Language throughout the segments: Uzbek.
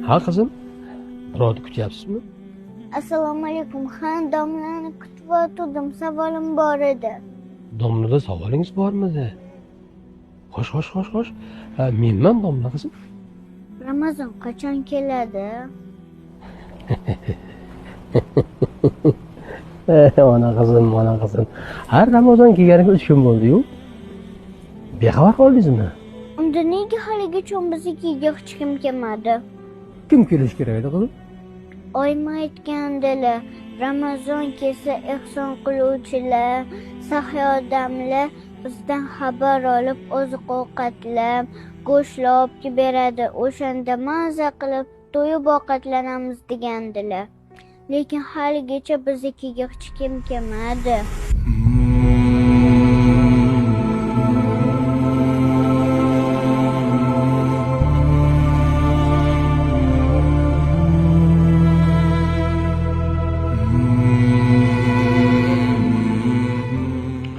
Ha qizim, birovni kutyapsizmi? Assalomu alaykum. Ha, domlani kutib o'tirdim. Savolim bor edi. Domlada savolingiz bormidi? Xo'sh. Menman domla qizim. Ramazon qachon keladi? Ona qizim. Har Ramazon kelganiga 3 kun bo'ldi-yu. Bexabar qoldingizmi? Unda nega haligacha biznikiga hech kim kelmadi? Kim kelish kerak edi qizim? Oyim aytgandilar, Ramazon kelsa ehson qiluvchilar, saxiy odamlar bizdan xabar olib oziq-ovqatlar, go'shtlar olib beradi. O'shanda maza qilib to'yib ovqatlanamiz degandilar. Lekin haligacha biznikiga hech kim kelmadi.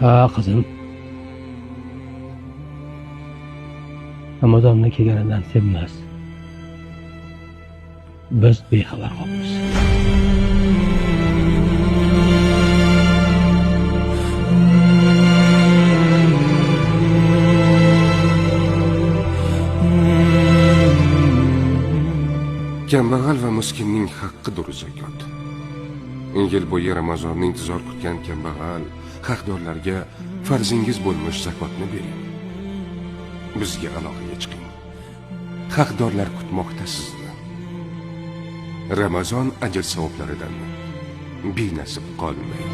Ha qizim. Ramazonda kelganidan sevmas. Biz bexabar qolamiz. Kambag'al va miskinning haqqidir zakot. Yil bo'yi Ramazonni intizor kutgan kambag'al haqdorlarga farzingiz bo'lmish zakotni bering. Bizga aloqaga chiqing. Haqdorlar kutmoqda sizni. Ramazon ajr savoblaridan benasib qolmang.